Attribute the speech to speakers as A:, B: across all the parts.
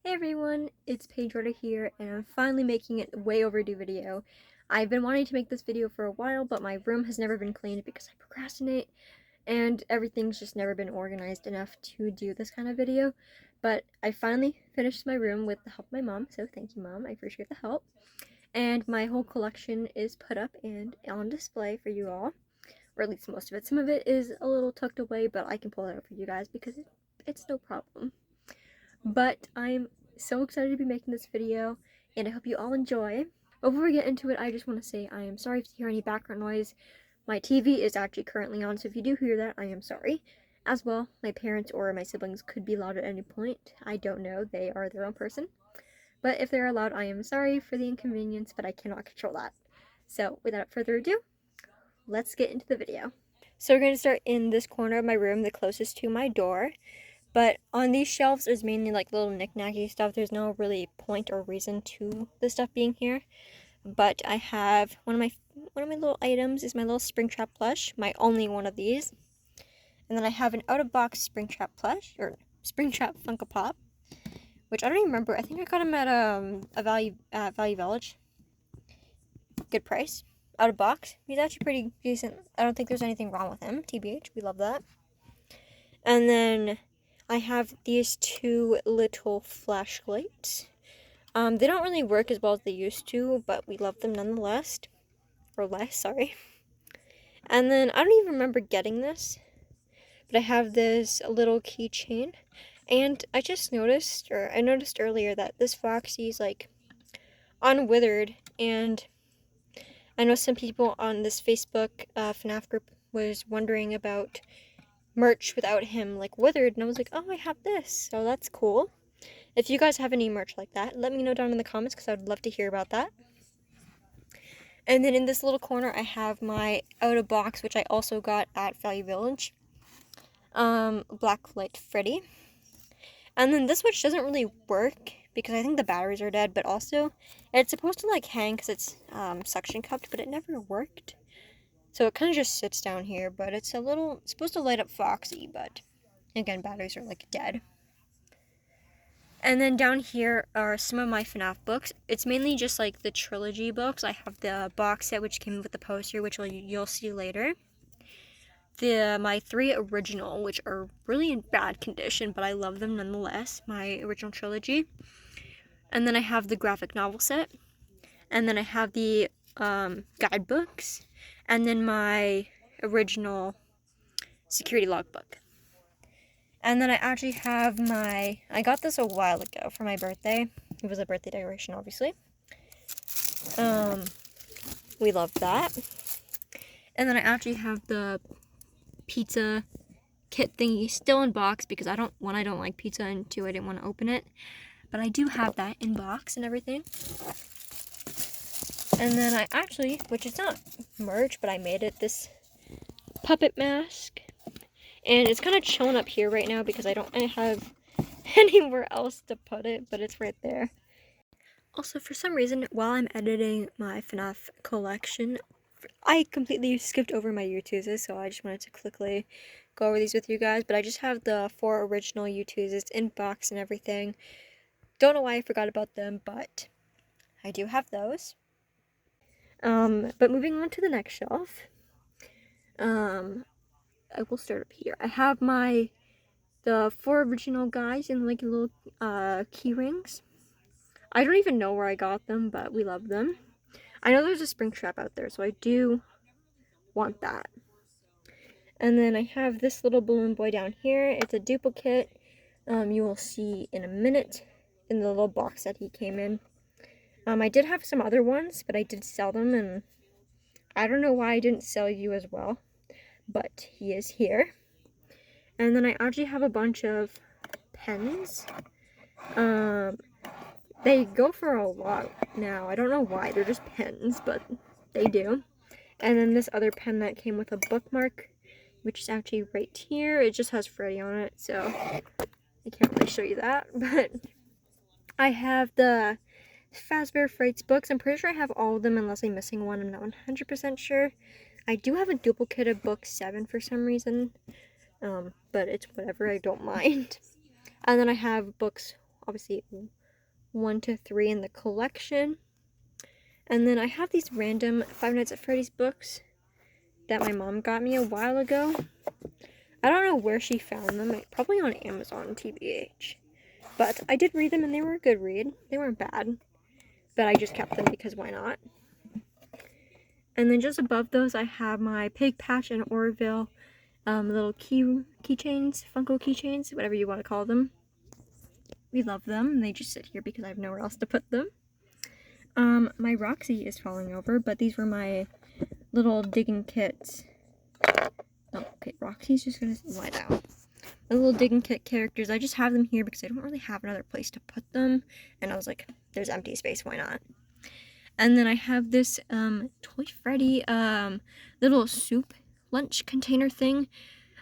A: Hey everyone, it's Paige here, and I'm finally making it a way overdue video. I've been wanting to make this video for a while, but my room has never been cleaned because I procrastinate, and everything's just never been organized enough to do this kind of video. But I finally finished my room with the help of my mom, so thank you, Mom. I appreciate the help. And my whole collection is put up and on display for you all, or at least most of it. Some of it is a little tucked away, but I can pull it out for you guys because it's no problem. But I'm so excited to be making this video, and I hope you all enjoy. Before we get into it, I just want to say I am sorry if you hear any background noise. My TV is actually currently on, so if you do hear that, I am sorry. As well, my parents or my siblings could be loud at any point. I don't know, they are their own person. But if they are loud, I am sorry for the inconvenience, but I cannot control that. So, without further ado, let's get into the video. So we're going to start in this corner of my room, the closest to my door. But on these shelves, there's mainly like little knick-knacky stuff. There's no really point or reason to the stuff being here. But I have one of my little items is my little Springtrap plush, my only one of these. And then I have an out-of-box Springtrap plush, or Springtrap Funko Pop, which I don't even remember. I think I got him at a Value Village. Good price. Out of box. He's actually pretty decent. I don't think there's anything wrong with him. TBH, we love that. And then I have these two little flashlights. They don't really work as well as they used to, but we love them nonetheless. Or less, sorry. And then, I don't even remember getting this, but I have this little keychain. And I just noticed, or I noticed earlier, that this Foxy's like unwithered. And I know some people on this Facebook Fnaf group was wondering about merch without him like withered, and I was like, oh, I have this, so that's cool. If you guys have any merch like that, let me know down in the comments because I would love to hear about that. And then in this little corner, I have my out of box, which I also got at Value Village, Blacklight Freddy. And then this, which doesn't really work because I think the batteries are dead, but also it's supposed to like hang because it's suction cupped, but it never worked. So it kind of just sits down here, but it's supposed to light up Foxy, but again, batteries are like dead. And then down here are some of my FNAF books. It's mainly just like the trilogy books. I have the box set which came with the poster, which you'll see later. My 3 original, which are really in bad condition, but I love them nonetheless, my original trilogy. And then I have the graphic novel set. And then I have the guidebooks. And then my original security logbook. And then I actually have I got this a while ago for my birthday. It was a birthday decoration, obviously. We love that. And then I actually have the pizza kit thingy still in box because I don't like pizza, and 2, I didn't want to open it. But I do have that in box and everything. And then I actually, which is not merch, but I made it, this puppet mask. And it's kind of chilling up here right now because I don't have anywhere else to put it, but it's right there. Also, for some reason, while I'm editing my Fnaf collection, I completely skipped over my U2s, so I just wanted to quickly go over these with you guys. But I just have the 4 original U2s in box and everything. Don't know why I forgot about them, but I do have those. But moving on to the next shelf, I will start up here. I have the 4 original guys in like little key rings. I don't even know where I got them, but we love them. I know there's a Springtrap out there, so I do want that. And then I have this little balloon boy down here. It's a duplicate. You will see in a minute in the little box that he came in. I did have some other ones, but I did sell them, and I don't know why I didn't sell you as well, but he is here. And then I actually have a bunch of pens. They go for a lot now. I don't know why. They're just pens, but they do. And then this other pen that came with a bookmark, which is actually right here. It just has Freddy on it, so I can't really show you that. But I have the Fazbear Frights books. I'm pretty sure I have all of them unless I'm missing one. I'm not 100% sure. I do have a duplicate of book 7 for some reason, but it's whatever. I don't mind. And then I have books obviously 1 to 3 in the collection. And then I have these random Five Nights at Freddy's books that my mom got me a while ago. I don't know where she found them, probably on Amazon, TBH. But I did read them and they were a good read. They weren't bad, but I just kept them because why not? And then just above those I have my Pig Patch and Orville little keychains, Funko keychains, whatever you want to call them. We love them. They just sit here because I have nowhere else to put them. My Roxy is falling over, but these were my little digging kits. Oh, okay, Roxy's just gonna lie down. The little digging kit characters, I just have them here because I don't really have another place to put them. And I was like, there's empty space, why not? And then I have this Toy Freddy little soup lunch container thing.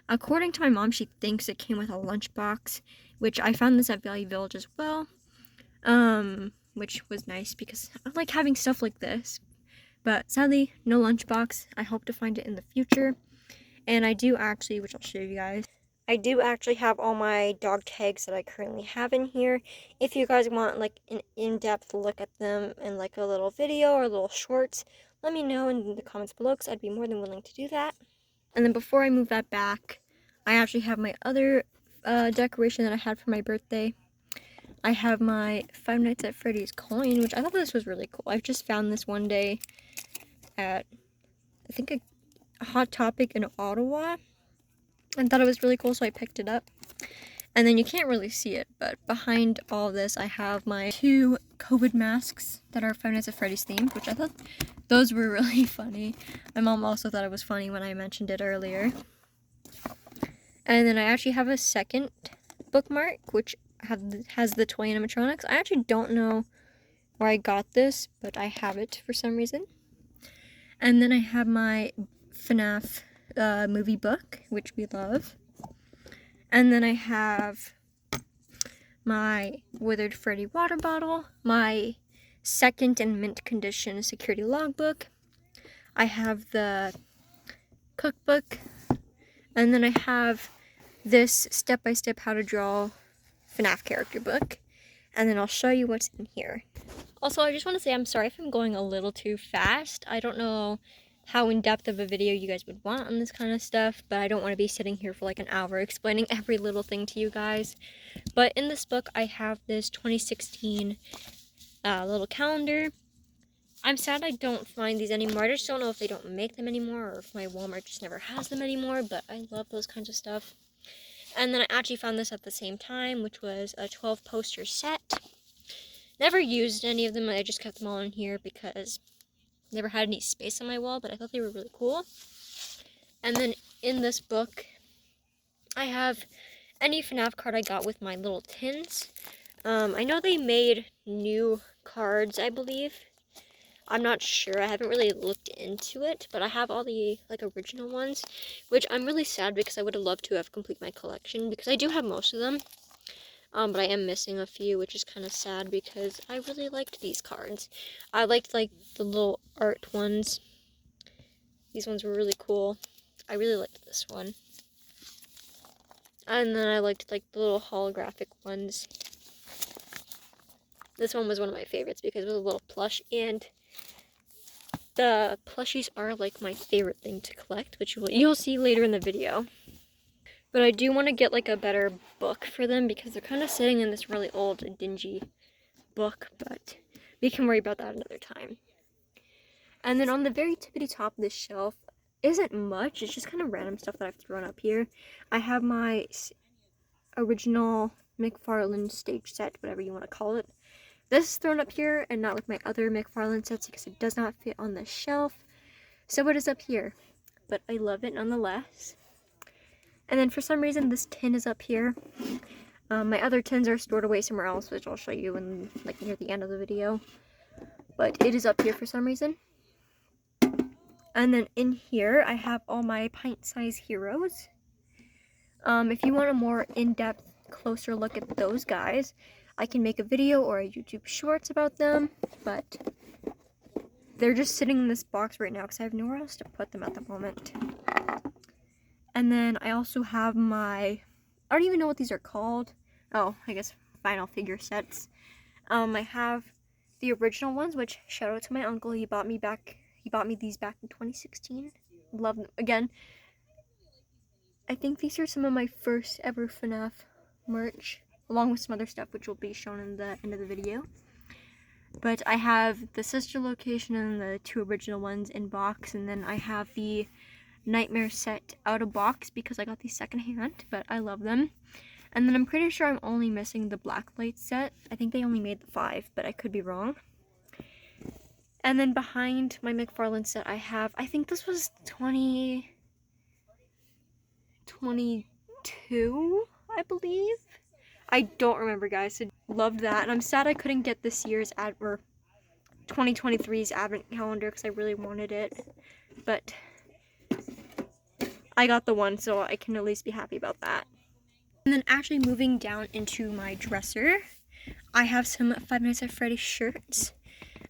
A: According to my mom, she thinks it came with a lunchbox, which I found this at Value Village as well. Which was nice because I like having stuff like this. But sadly, no lunchbox. I hope to find it in the future. And I do actually, which I'll show you guys, I do actually have all my dog tags that I currently have in here. If you guys want like an in-depth look at them in like a little video or little shorts, let me know in the comments below because I'd be more than willing to do that. And then before I move that back, I actually have my other decoration that I had for my birthday. I have my Five Nights at Freddy's coin, which I thought this was really cool. I just found this one day at, I think, a Hot Topic in Ottawa. And thought it was really cool, so I picked it up. And then you can't really see it, but behind all this, I have my 2 COVID masks that are Five Nights at Freddy's themed, which I thought those were really funny. My mom also thought it was funny when I mentioned it earlier. And then I actually have a second bookmark, which has the toy animatronics. I actually don't know where I got this, but I have it for some reason. And then I have my Fnaf movie book, which we love. And then I have my Withered Freddy water bottle, my second and mint condition security logbook. I have the cookbook, and then I have this step-by-step how to draw FNAF character book, and then I'll show you what's in here. Also, I just want to say I'm sorry if I'm going a little too fast. I don't know how in-depth of a video you guys would want on this kind of stuff, but I don't want to be sitting here for like an hour explaining every little thing to you guys. But in this book, I have this 2016 little calendar. I'm sad I don't find these anymore. I just don't know if they don't make them anymore or if my Walmart just never has them anymore, but I love those kinds of stuff. And then I actually found this at the same time, which was a 12 poster set. Never used any of them, I just kept them all in here because I never had any space on my wall, but I thought they were really cool. And then in this book, I have any FNAF card I got with my little tins. I know they made new cards, I believe. I'm not sure, I haven't really looked into it, but I have all the like original ones, which I'm really sad because I would have loved to have completed my collection because I do have most of them. But I am missing a few, which is kind of sad because I really liked these cards. I liked like the little art ones. These ones were really cool. I really liked this one. And then I liked like the little holographic ones. This one was one of my favorites because it was a little plush, and the plushies are like my favorite thing to collect, which you'll see later in the video. But I do want to get like a better book for them because they're kind of sitting in this really old, dingy book, but we can worry about that another time. And then on the very tippity top of this shelf isn't much, it's just kind of random stuff that I've thrown up here. I have my original McFarlane stage set, whatever you want to call it. This is thrown up here and not with my other McFarlane sets because it does not fit on the shelf. So it is up here, but I love it nonetheless. And then for some reason this tin is up here. My other tins are stored away somewhere else, which I'll show you in like near the end of the video. But it is up here for some reason. And then in here I have all my pint-sized heroes. If you want a more in-depth, closer look at those guys, I can make a video or a YouTube shorts about them, but they're just sitting in this box right now because I have nowhere else to put them at the moment. And then I also have my, I don't even know what these are called. Oh, I guess final figure sets. I have the original ones, which shout out to my uncle. He bought me these back in 2016. Love them. Again, I think these are some of my first ever FNAF merch, along with some other stuff which will be shown in the end of the video. But I have the sister location and the 2 original ones in box, and then I have the Nightmare set out of box because I got these secondhand, but I love them. And then I'm pretty sure I'm only missing the Blacklight set. I think they only made the 5, but I could be wrong. And then behind my McFarlane set I have, I think this was 2022, I believe. I don't remember, guys. So loved that, and I'm sad I couldn't get this year's or 2023's advent calendar because I really wanted it, but I got the one, so I can at least be happy about that. And then actually moving down into my dresser, I have some Five Nights at Freddy's shirts.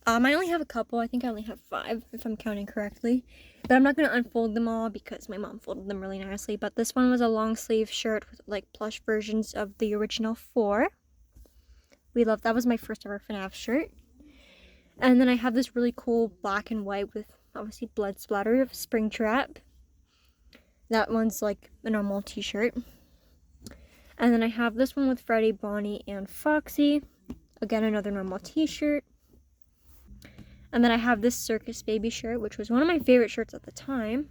A: I only have a couple. I think I only have 5 if I'm counting correctly, but I'm not going to unfold them all because my mom folded them really nicely. But this one was a long sleeve shirt with like plush versions of the original 4. We love that. Was my first ever FNAF shirt. And then I have this really cool black and white with obviously blood splatter of Springtrap. That one's like a normal t-shirt. And then I have this one with Freddy, Bonnie, and Foxy. Again, another normal t-shirt. And then I have this Circus Baby shirt, which was one of my favorite shirts at the time.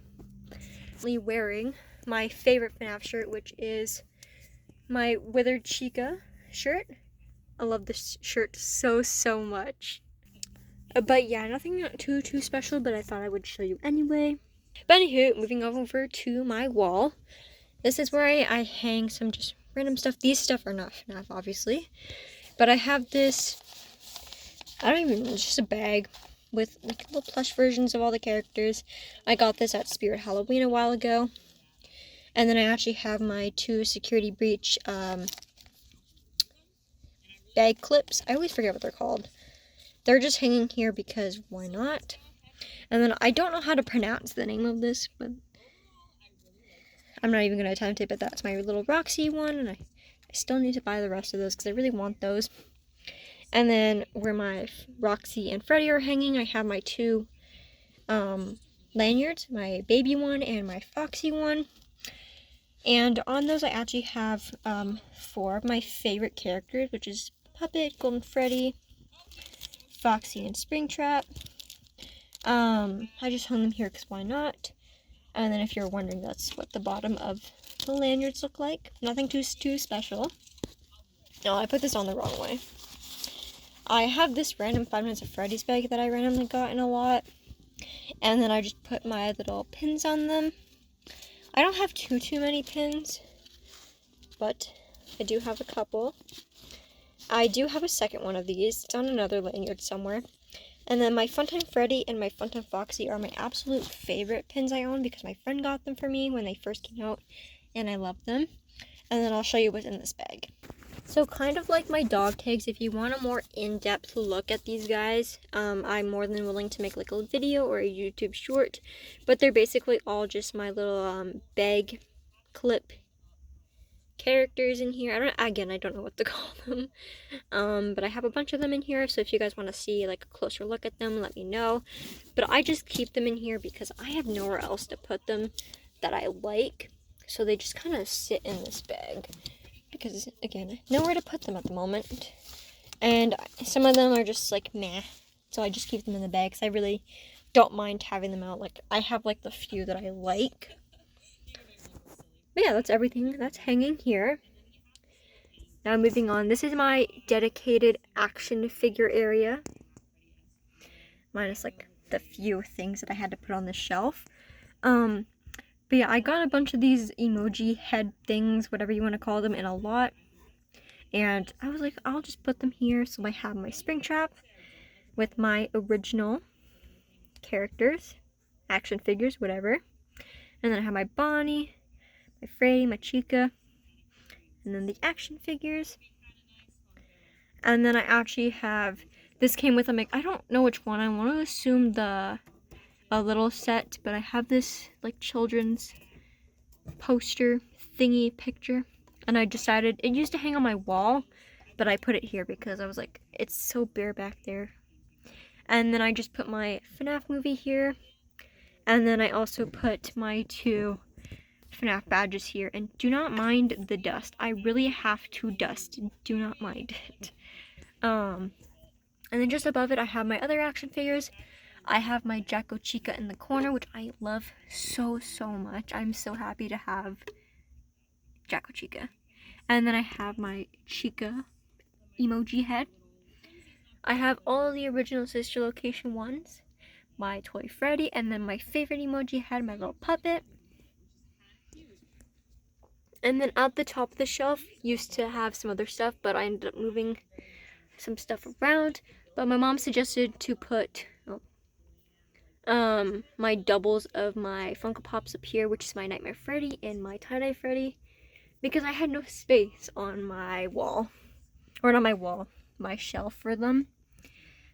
A: Wearing my favorite FNAF shirt, which is my Withered Chica shirt. I love this shirt so much. But yeah, nothing too special, but I thought I would show you anyway. But anywho, moving over to my wall. This is where I hang some just random stuff. These stuff are not FNAF, obviously. But I have this, it's just a bag with like little plush versions of all the characters. I got this at Spirit Halloween a while ago. And then I actually have my 2 Security Breach bag clips. I always forget what they're called. They're just hanging here because why not? And then I don't know how to pronounce the name of this, but I'm not even going to attempt it, but that's my little Roxy one, and I still need to buy the rest of those because I really want those. And then where my Roxy and Freddy are hanging, I have my 2 lanyards, my baby one and my Foxy one. And on those I actually have 4 of my favorite characters, which is Puppet, Golden Freddy, Foxy, and Springtrap. I just hung them here because why not? And then if you're wondering, that's what the bottom of the lanyards look like. Nothing too special. No, I put this on the wrong way. I have this random Five Nights at Freddy's bag that I randomly got in a lot. And then I just put my little pins on them. I don't have too many pins, but I do have a couple. I do have a second one of these. It's on another lanyard somewhere. And then my Funtime Freddy and my Funtime Foxy are my absolute favorite pins I own because my friend got them for me when they first came out, and I love them. And then I'll show you what's in this bag. So kind of like my dog tags, if you want a more in-depth look at these guys, I'm more than willing to make like a video or a YouTube short. But they're basically all just my little bag clip characters in here. I don't know what to call them. But I have a bunch of them in here, so if you guys want to see like a closer look at them, let me know. But I just keep them in here because I have nowhere else to put them that I like. So they just kind of sit in this bag. Because, again, nowhere to put them at the moment. And some of them are just, like, meh. So I just keep them in the bag because I really don't mind having them out. Like, I have, like, the few that I like. But yeah, that's everything that's hanging here. Now moving on. This is my dedicated action figure area. Minus, like, the few things that I had to put on the shelf. But yeah, I got a bunch of these emoji head things, whatever you want to call them, in a lot. And I was like, I'll just put them here. So I have my Springtrap with my original characters, action figures, whatever. And then I have my Bonnie, my Freddy, my Chica, and then the action figures. And then I actually have, this came with I don't know which one. I want to assume a little set, but I have this like children's poster thingy picture, and I decided it used to hang on my wall, but I put it here because I was like, it's so bare back there. And then I just put my FNAF movie here. And then I also put my 2 FNAF badges here. And do not mind the dust. I really have to dust. Do not mind it. And then just above it, I have my other action figures. I have my Jacko Chica in the corner, which I love so much. I'm so happy to have Jacko Chica. And then I have my Chica emoji head. I have all the original Sister Location ones, my toy Freddy, and then my favorite emoji head, my little puppet. And then at the top of the shelf used to have some other stuff, but I ended up moving some stuff around. But my mom suggested to put my doubles of my Funko Pops up here, which is my Nightmare Freddy and my Tie-Dye Freddy, because I had no space on my wall, or not my wall, my shelf for them.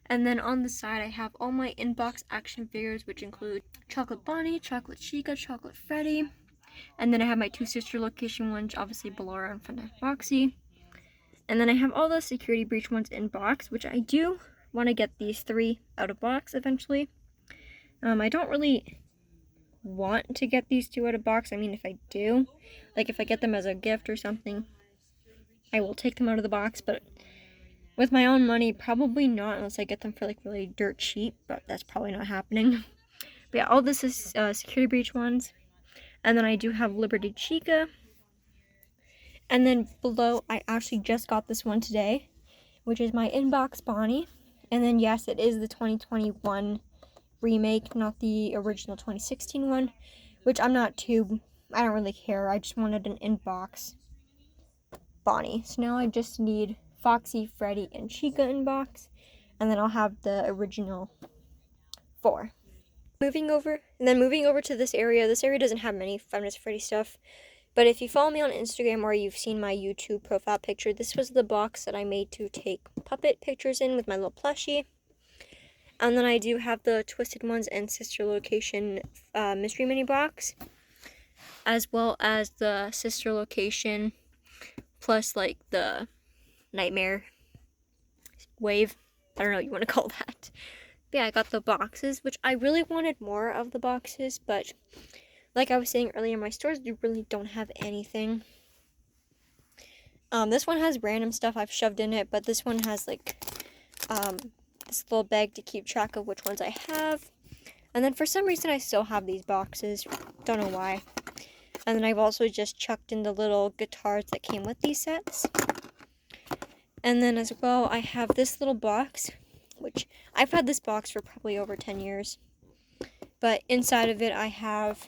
A: And then on the side I have all my inbox action figures, which include Chocolate Bonnie, Chocolate Chica, Chocolate Freddy, and then I have my 2 Sister Location ones, obviously Ballora and Fnaf Boxy. And then I have all the Security Breach ones in box, which I do want to get these 3 out of box eventually. I don't really want to get these 2 out of box. I mean, if I do, like if I get them as a gift or something, I will take them out of the box, but with my own money, probably not, unless I get them for like really dirt cheap, but that's probably not happening. But yeah, all this is Security Breach ones. And then I do have Liberty Chica. And then below, I actually just got this one today, which is my inbox Bonnie. And then yes, it is the 2021 remake, not the original 2016 one, which I don't really care. I just wanted an inbox Bonnie. So now I just need Foxy, Freddy, and Chica inbox, and then I'll have the original 4. Moving over to this area doesn't have many Five Nights at Freddy stuff, but if you follow me on Instagram or you've seen my YouTube profile picture, this was the box that I made to take puppet pictures in with my little plushie. And then I do have the Twisted Ones and Sister Location mystery mini box, as well as the Sister Location plus like the Nightmare wave. I don't know what you want to call that. But yeah, I got the boxes, which I really wanted more of the boxes, but like I was saying earlier, my stores really don't have anything. This one has random stuff I've shoved in it, but this one has like this little bag to keep track of which ones I have. And then for some reason I still have these boxes. Don't know why. And then I've also just chucked in the little guitars that came with these sets. And then as well, I have this little box, which I've had this box for probably over 10 years. But inside of it I have,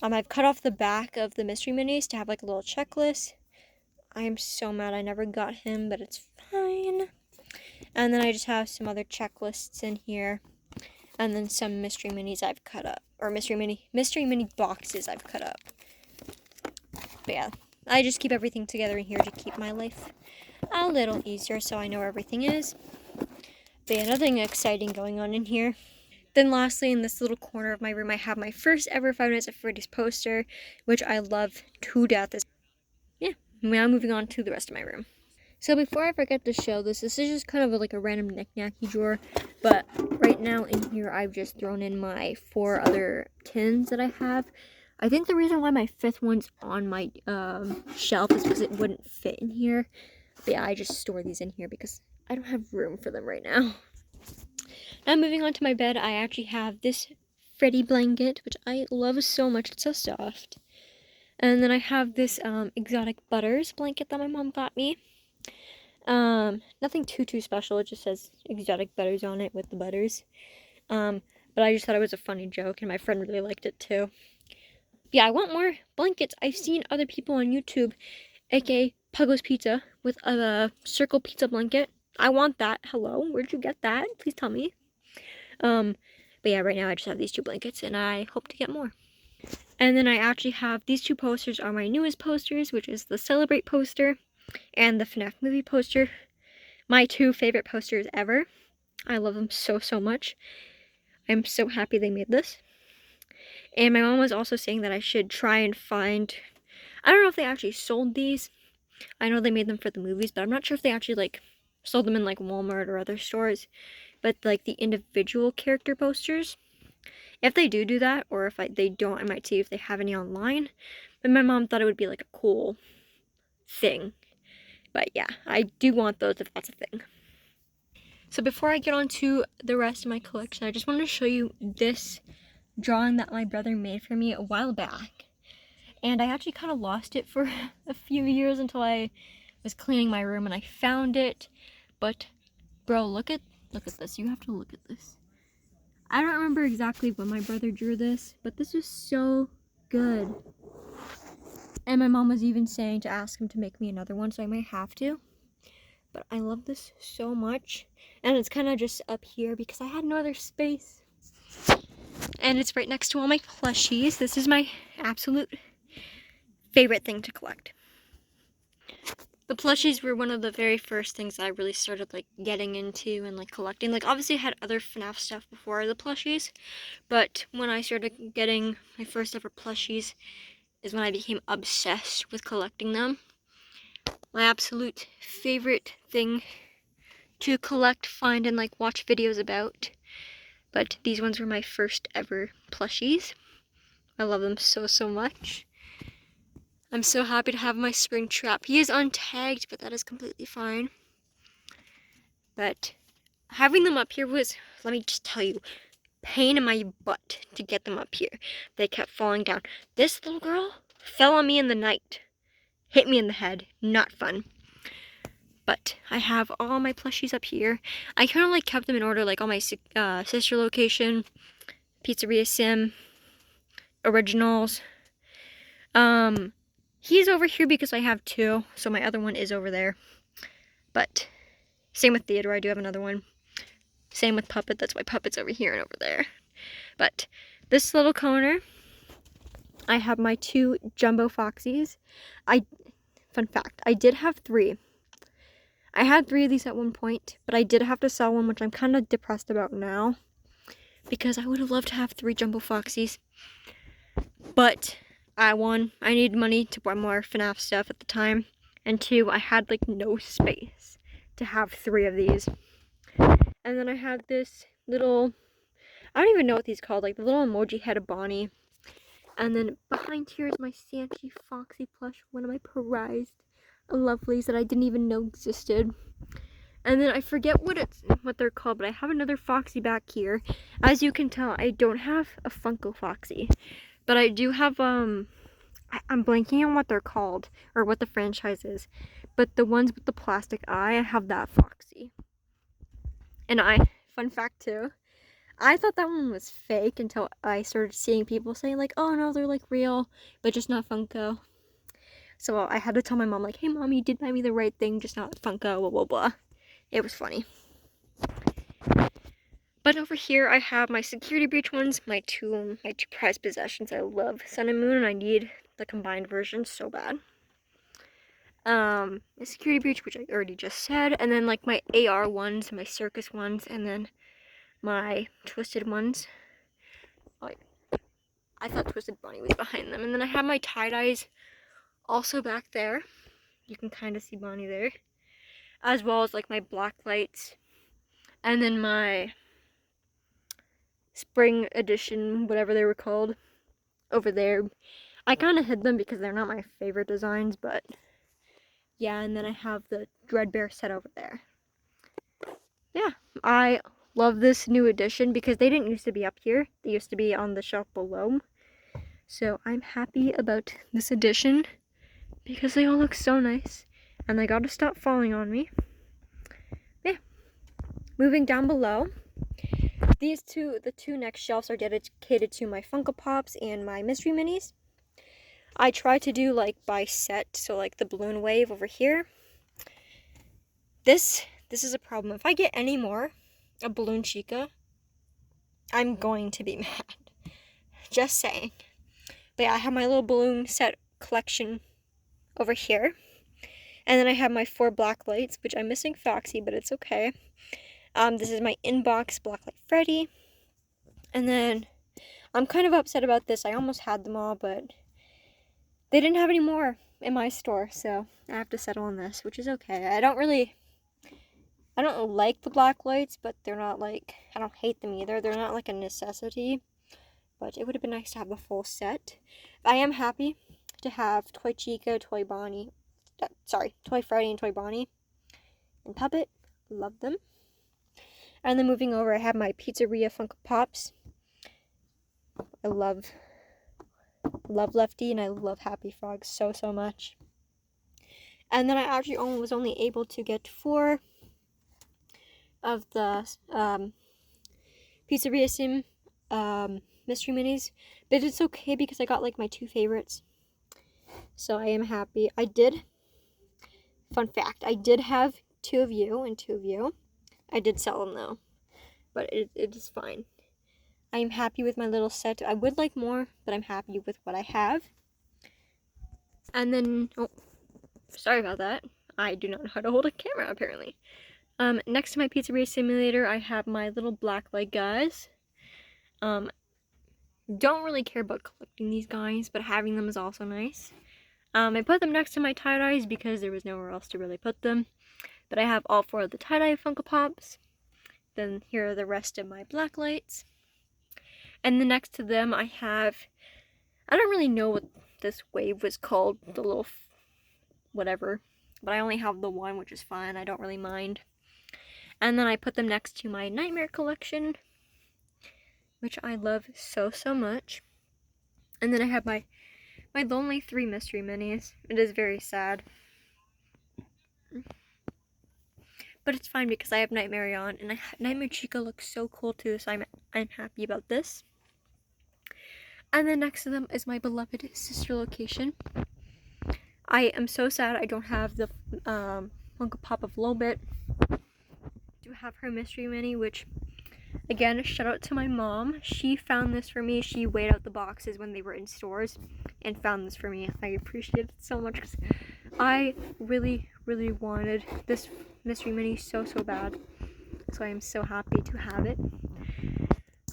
A: I've cut off the back of the mystery minis to have like a little checklist. I am so mad I never got him, but it's fine. And then I just have some other checklists in here. And then some mystery minis I've cut up. Or mystery mini boxes I've cut up. But yeah, I just keep everything together in here to keep my life a little easier so I know where everything is. But yeah, nothing exciting going on in here. Then lastly, in this little corner of my room, I have my first ever Five Nights at Freddy's poster, which I love to death. Yeah, now moving on to the rest of my room. So before I forget to show this is just kind of like a random knick-knacky drawer, but right now in here I've just thrown in my 4 other tins that I have. I think the reason why my 5th one's on my shelf is because it wouldn't fit in here. But yeah, I just store these in here because I don't have room for them right now. Now moving on to my bed, I actually have this Freddy blanket, which I love so much. It's so soft. And then I have this exotic butters blanket that my mom got me. Nothing too special. It just says exotic butters on it with the butters. But I just thought it was a funny joke, and my friend really liked it too. Yeah, I want more blankets. I've seen other people on YouTube, aka Puggo's Pizza, with a circle pizza blanket. I want that. Hello, where'd you get that? Please tell me. But yeah, right now I just have these 2 blankets, and I hope to get more. And then I actually have these 2 posters are my newest posters, which is the Celebrate poster and the FNAF movie poster. My 2 favorite posters ever. I love them so much. I'm so happy they made this. And my mom was also saying that I should try and find, I don't know if they actually sold these, I know they made them for the movies, but I'm not sure if they actually like sold them in like Walmart or other stores. But like the individual character posters, if they do that, or if they don't, I might see if they have any online. But my mom thought it would be like a cool thing. But yeah, I do want those if that's a thing. So before I get on to the rest of my collection, I just wanted to show you this drawing that my brother made for me a while back. And I actually kind of lost it for a few years until I was cleaning my room and I found it. But bro, look at this. You have to look at this. I don't remember exactly when my brother drew this, but this is so good. And my mom was even saying to ask him to make me another one, so I might have to. But I love this so much. And it's kind of just up here because I had no other space. And it's right next to all my plushies. This is my absolute favorite thing to collect. The plushies were one of the very first things that I really started like getting into and like collecting. Like obviously I had other FNAF stuff before the plushies, but when I started getting my first ever plushies is when I became obsessed with collecting them. My absolute favorite thing to collect, find, and like watch videos about. But these ones were my first ever plushies. I love them so, so much. I'm so happy to have my Springtrap. He is untagged, but that is completely fine. But having them up here was, let me just tell you, pain in my butt to get them up here. They kept falling down. This little girl fell on me in the night. Hit me in the head. Not fun. But I have all my plushies up here. I kind of like kept them in order, like all my sister location, Pizzeria Sim, originals. He's over here because I have two, so my other one is over there. But same with Theodore, I do have another one. Same with Puppet, that's why Puppet's over here and over there. But this little corner, I have my two Jumbo Foxies. Fun fact, I did have three. I had three of these at one point, but I did have to sell one, which I'm kind of depressed about now. Because I would have loved to have three Jumbo Foxies. But I needed money to buy more FNAF stuff at the time. And two, I had like no space to have three of these. And then I had this little, I don't even know what these called, like the little emoji head of Bonnie. And then behind here is my Sanchi Foxy plush, one of my prized lovelies that I didn't even know existed. And then I forget what they're called, but I have another Foxy back here. As you can tell, I don't have a Funko Foxy. But I do have, I'm blanking on what they're called, or what the franchise is. But the ones with the plastic eye, I have that Foxy. And fun fact too, I thought that one was fake until I started seeing people saying like, oh no, they're like real, but just not Funko. So I had to tell my mom like, hey mom, you did buy me the right thing, just not Funko, blah blah blah. It was funny. But over here I have my security breach ones, my two prized possessions. I love Sun and Moon and I need the combined version so bad. My security breach, which I already just said, and then like my AR ones, my circus ones, and then my twisted ones. I thought Twisted Bunny was behind them. And then I have my tie-dyes also back there. You can kind of see Bonnie there. As well as like my black lights. And then my spring edition, whatever they were called, over there. I kind of hid them because they're not my favorite designs, but yeah, and then I have the Dreadbear set over there. Yeah, I love this new edition because they didn't used to be up here. They used to be on the shelf below. So I'm happy about this edition because they all look so nice and they gotta stop falling on me. Yeah. Moving down below, the two next shelves are dedicated to my Funko Pops and my Mystery Minis. I try to do like by set, so like the balloon wave over here. This is a problem. If I get any more of Balloon Chica, I'm going to be mad. Just saying. But yeah, I have my little balloon set collection over here. And then I have my 4 black lights, which I'm missing Foxy, but it's okay. This is my inbox Blacklight Freddy. And then I'm kind of upset about this. I almost had them all, but they didn't have any more. in my store, so I have to settle on this, which is okay. I don't like the black lights, but they're not like, I don't hate them either. They're not like a necessity, but it would have been nice to have the full set. I am happy to have Toy Chica, Toy Bonnie, Toy Freddy and Toy Bonnie and Puppet. Love them. And then moving over, I have my Pizzeria Funko Pops. I love Lefty, and I love Happy Frog so much. And then I actually was only able to get 4 of the Pizzeria Sim mystery minis, but it's okay because I got like my 2 favorites, so I am happy. Fun fact, I did have 2 of you and 2 of you. I did sell them though, but it is fine. I am happy with my little set. I would like more, but I'm happy with what I have. And then, oh, sorry about that. I do not know how to hold a camera, apparently. Next to my Pizzeria Simulator, I have my little black light guys. Don't really care about collecting these guys, but having them is also nice. I put them next to my tie-dyes because there was nowhere else to really put them. But I have all 4 of the tie-dye Funko Pops. Then here are the rest of my black lights. And then next to them I have, I don't really know what this wave was called, the little whatever. But I only have the one, which is fine. I don't really mind. And then I put them next to my Nightmare Collection, which I love so much. And then I have my Lonely 3 mystery minis. It is very sad, but it's fine because I have Nightmare on, and Nightmare Chica looks so cool too, so I'm happy about this. And then next to them is my beloved Sister Location. I am so sad I don't have the Funko Pop of Lobit. I do have her mystery mini, which, again, shout out to my mom. She found this for me. She weighed out the boxes when they were in stores and found this for me. I appreciate it so much because I really wanted this mystery mini so bad. So I am so happy to have it.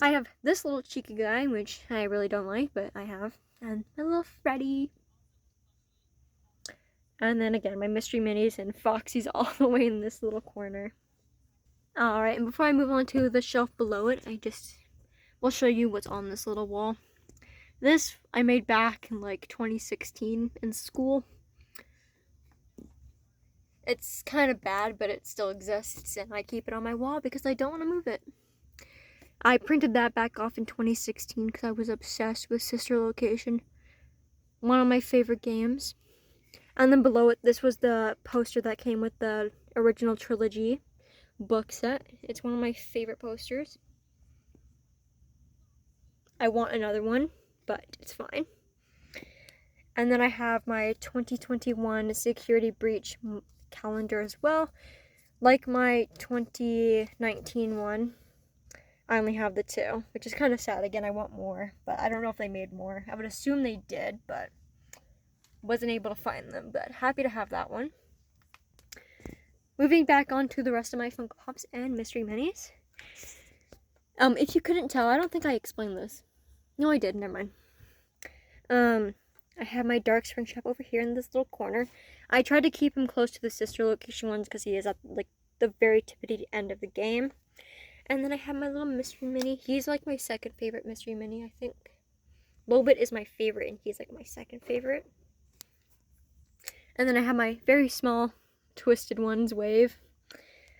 A: I have this little cheeky guy, which I really don't like, but I have. And my little Freddy. And then again, my mystery minis and Foxy's all the way in this little corner. Alright, and before I move on to the shelf below it, will show you what's on this little wall. This I made back in like 2016 in school. It's kind of bad, but it still exists, and I keep it on my wall because I don't want to move it. I printed that back off in 2016 because I was obsessed with Sister Location. One of my favorite games. And then below it, this was the poster that came with the original trilogy book set. It's one of my favorite posters. I want another one, but it's fine. And then I have my 2021 security breach calendar as well. Like my 2019 one, I only have the 2, which is kind of sad. Again, I want more, but I don't know if they made more. I would assume they did, but wasn't able to find them. But happy to have that one. Moving back on to the rest of my Funko Pops and mystery minis. If you couldn't tell, I don't think I explained this. No, I did. Never mind. I have my Dark Springtrap over here in this little corner. I tried to keep him close to the Sister Location ones because he is at like the very tippity end of the game. And then I have my little mystery mini. He's like my second favorite mystery mini, I think. Lobit is my favorite, and he's like my second favorite. And then I have my very small Twisted Ones wave.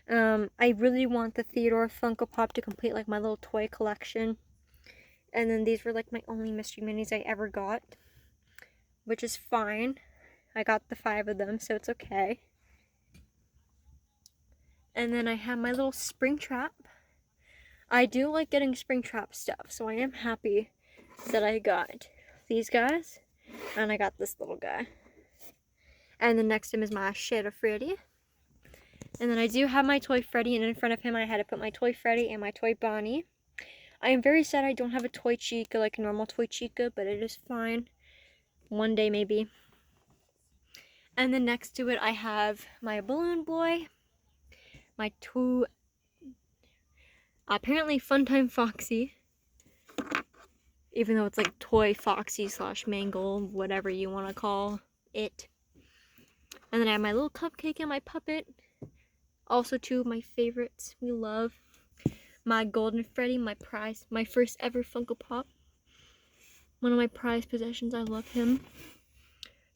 A: I really want the Theodore Funko Pop to complete like my little toy collection. And then these were like my only mystery minis I ever got, which is fine. I got the 5 of them, so it's okay. And then I have my little Springtrap. I do like getting Springtrap stuff, so I am happy that I got these guys, and I got this little guy. And then next to him is my Shadow Freddy. And then I do have my Toy Freddy, and in front of him I had to put my Toy Freddy and my Toy Bonnie. I am very sad I don't have a Toy Chica, like a normal Toy Chica, but it is fine. One day maybe. And then next to it I have my Balloon Boy, my 2, apparently Funtime Foxy, even though it's like Toy Foxy / Mangle, whatever you want to call it. And then I have my little cupcake and my puppet. Also two of my favorites we love. My Golden Freddy, my prize, my first ever Funko Pop. One of my prized possessions, I love him.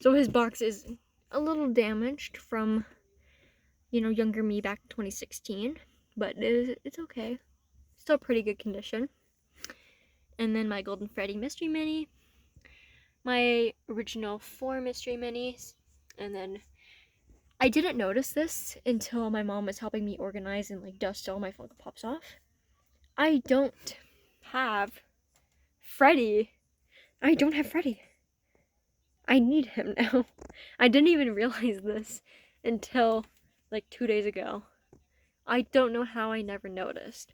A: So his box is a little damaged from, you know, younger me back in 2016. But it's okay. Still pretty good condition. And then my Golden Freddy Mystery Mini. My original 4 Mystery Minis. And then I didn't notice this until my mom was helping me organize and like dust all my Funko Pops off. I don't have Freddy. I don't have Freddy. I need him now. I didn't even realize this until like 2 days ago. I don't know how I never noticed.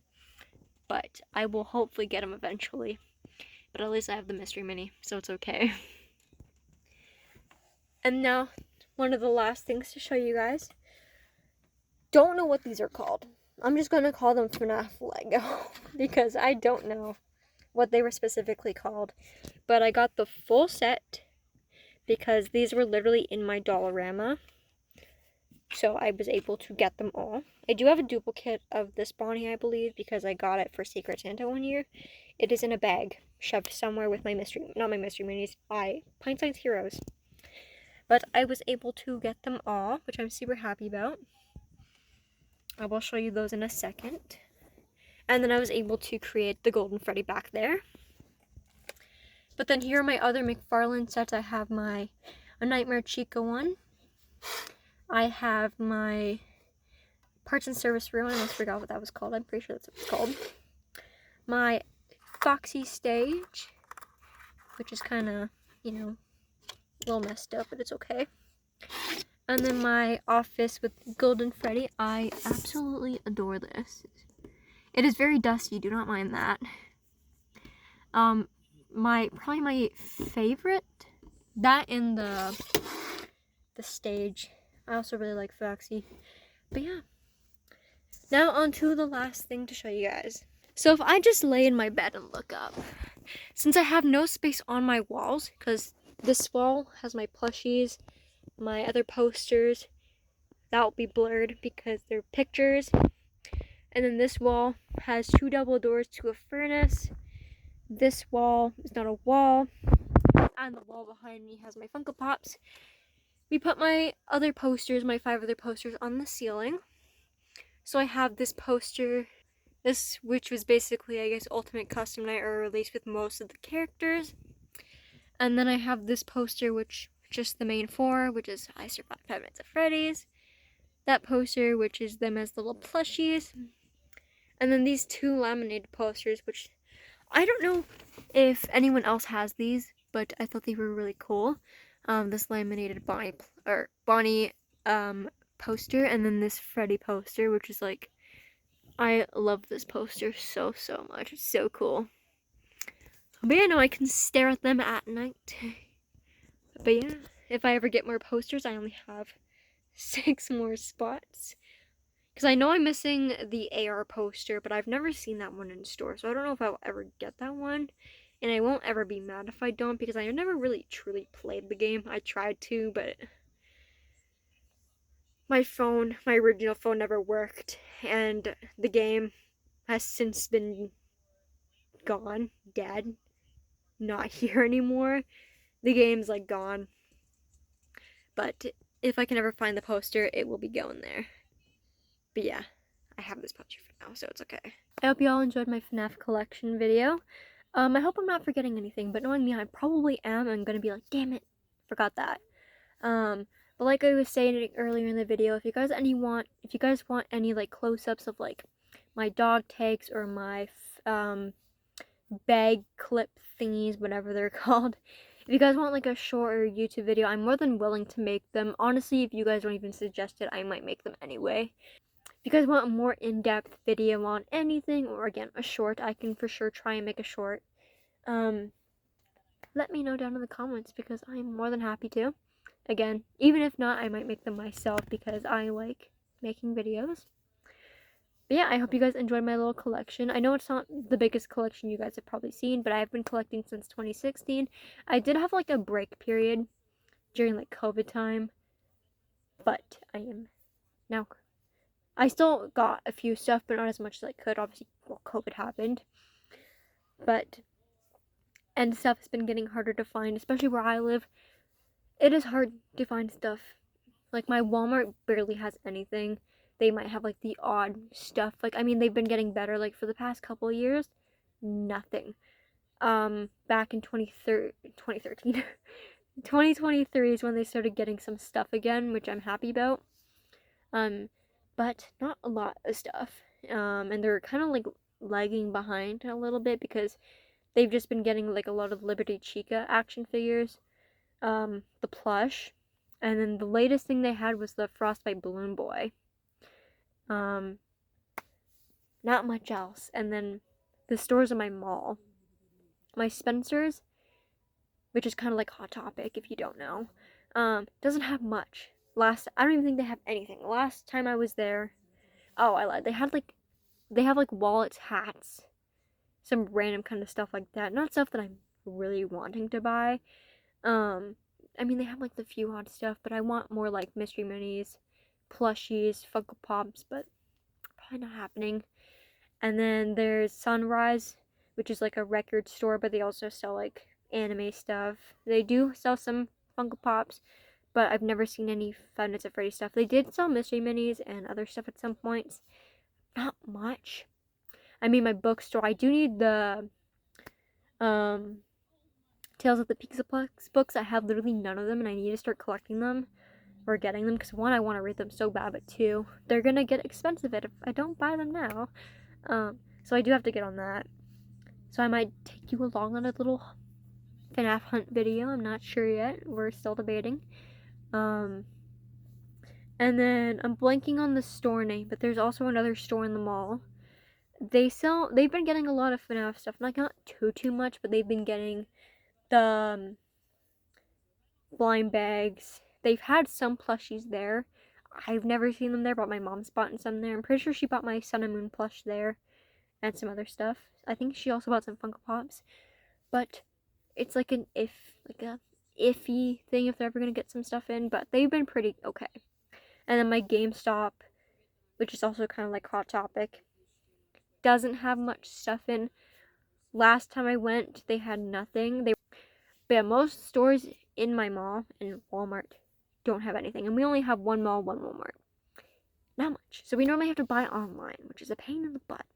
A: But I will hopefully get him eventually. But at least I have the Mystery Mini, so it's okay. And now, one of the last things to show you guys. Don't know what these are called. I'm just going to call them Fnaf Lego. Because I don't know what they were specifically called. But I got the full set. Because these were literally in my Dollarama. So I was able to get them all. I do have a duplicate of this Bonnie, I believe, because I got it for Secret Santa one year. It is in a bag, shoved somewhere with my not my Mystery Minis, by Pine Science Heroes. But I was able to get them all, which I'm super happy about. I will show you those in a second. And then I was able to create the Golden Freddy back there. But then here are my other McFarlane sets. I have my A Nightmare Chica one. I have my Parts and Service room. I almost forgot what that was called. I'm pretty sure that's what it's called. My Foxy stage, which is kind of, you know, a little messed up, but it's okay. And then my office with Golden Freddy. I absolutely adore this. It is very dusty. Do not mind that. Probably my favorite, that and the stage. I also really like Foxy. But yeah. Now on to the last thing to show you guys. So if I just lay in my bed and look up, since I have no space on my walls, because this wall has my plushies, my other posters, that will be blurred because they're pictures. And then this wall has 2 double doors to a furnace. This wall is not a wall. And the wall behind me has my Funko Pops. We put my other posters, my 5 other posters, on the ceiling. So I have this poster, which was basically, I guess, Ultimate Custom Night or release with most of the characters. And then I have this poster, which just the main 4, which is I Survived 5 Nights at Freddy's. That poster, which is them as little plushies. And then these 2 laminated posters, which I don't know if anyone else has these, but I thought they were really cool. This laminated Bonnie poster, and then this Freddy poster, which is like, I love this poster so much. It's so cool. But yeah, no, I can stare at them at night. But yeah, if I ever get more posters, I only have 6 more spots. Because I know I'm missing the AR poster, but I've never seen that one in store. So I don't know if I'll ever get that one. And I won't ever be mad if I don't, because I never really truly played the game. I tried to, but my original phone never worked. And the game has since been gone, dead, not here anymore. The game's like gone. But if I can ever find the poster, it will be going there. But yeah, I have this poster for now, so it's okay. I hope you all enjoyed my Fnaf collection video. I hope I'm not forgetting anything, but knowing me, I probably am. I'm gonna be like, damn it, forgot that. But like I was saying earlier in the video, if you guys want any like close-ups of like my dog tags or my bag clip thingies, whatever they're called. If you guys want like a shorter YouTube video, I'm more than willing to make them. Honestly, if you guys don't even suggest it, I might make them anyway. If you guys want a more in-depth video on anything, or again, a short, I can for sure try and make a short. Let me know down in the comments, because I'm more than happy to. Again, even if not, I might make them myself because I like making videos. But yeah, I hope you guys enjoyed my little collection. I know it's not the biggest collection you guys have probably seen, but I've been collecting since 2016. I did have like a break period during like COVID time. but I still got a few stuff, but not as much as I could. Obviously, COVID happened. And stuff has been getting harder to find, especially where I live. It is hard to find stuff. Like, my Walmart barely has anything. They might have, like, the odd stuff. Like, I mean, they've been getting better. Like, for the past couple of years, nothing. Back in 2013, 2023 is when they started getting some stuff again, which I'm happy about. But not a lot of stuff. And they're kind of, like, lagging behind a little bit because they've just been getting, like, a lot of Liberty Chica action figures. The plush. And then the latest thing they had was the Frostbite Balloon Boy. Not much else. And then the stores in my mall. My Spencer's, which is kind of like Hot Topic if you don't know, doesn't have much. I don't even think they have anything. Last time I was there, oh, I lied. They have like wallets, hats, some random kind of stuff like that. Not stuff that I'm really wanting to buy. I mean, they have like the few odd stuff, but I want more like mystery minis, plushies, Funko Pops, but probably not happening. And then there's Sunrise, which is like a record store, but they also sell like anime stuff. They do sell some Funko Pops, but I've never seen any Five Nights at Freddy's stuff. They did sell mystery minis and other stuff at some points. Not much. I mean, my bookstore, I do need the Tales of the Pixelplex books. I have literally none of them, and I need to start collecting them or getting them because one, I want to read them so bad, but two, they're gonna get expensive if I don't buy them now. So I do have to get on that. So I might take you along on a little FNAF hunt video. I'm not sure yet. We're still debating. And then I'm blanking on the store name, but there's also another store in the mall. They've been getting a lot of FNAF stuff. Like, not too much, but they've been getting the blind bags. They've had some plushies there. I've never seen them there, but my mom's bought some there. I'm pretty sure she bought my Sun and Moon plush there and some other stuff. I think she also bought some Funko Pops. But it's like a iffy thing if they're ever gonna get some stuff in, but they've been pretty okay. And then my GameStop, which is also kind of like Hot Topic, doesn't have much stuff in. Last time I went, they had nothing. But yeah, most stores in my mall and Walmart don't have anything, and we only have one mall, one Walmart. Not much. So we normally have to buy online, which is a pain in the butt.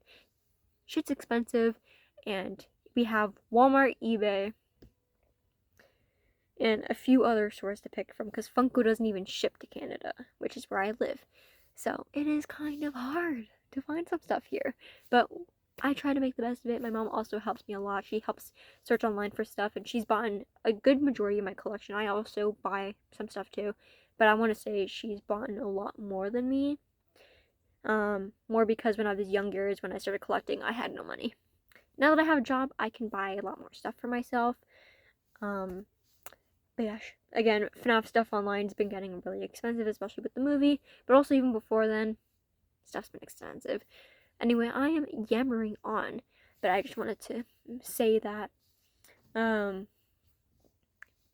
A: Shit's expensive, and we have Walmart, eBay, and a few other stores to pick from because Funko doesn't even ship to Canada, which is where I live. So it is kind of hard to find some stuff here. But I try to make the best of it. My mom also helps me a lot. She helps search online for stuff, and she's bought a good majority of my collection. I also buy some stuff too, but I want to say she's bought a lot more than me. More because when I was younger is when I started collecting. I had no money. Now that I have a job, I can buy a lot more stuff for myself. But yeah, again, FNAF stuff online has been getting really expensive, especially with the movie, but also even before then, stuff's been expensive. Anyway, I am yammering on, but I just wanted to say that. But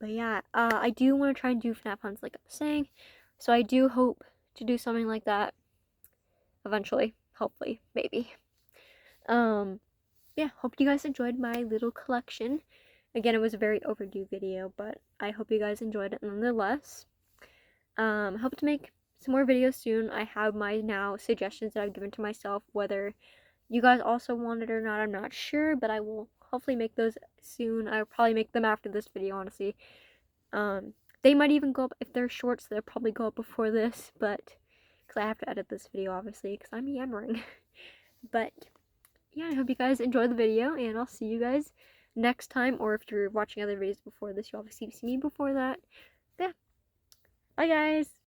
A: yeah, I do want to try and do FNAF hunts like I was saying, so I do hope to do something like that eventually, hopefully, maybe. Yeah, hope you guys enjoyed my little collection. Again, it was a very overdue video, but I hope you guys enjoyed it nonetheless. Hope to make some more videos soon. I have my now suggestions that I've given to myself. Whether you guys also want it or not, I'm not sure, but I will hopefully make those soon. I'll probably make them after this video, honestly. They might even go up if they're short, so they'll probably go up before this, but because I have to edit this video, obviously, because I'm yammering. But yeah, I hope you guys enjoyed the video, and I'll see you guys next time, or if you're watching other videos before this, you obviously see me before that. Yeah. Bye, guys!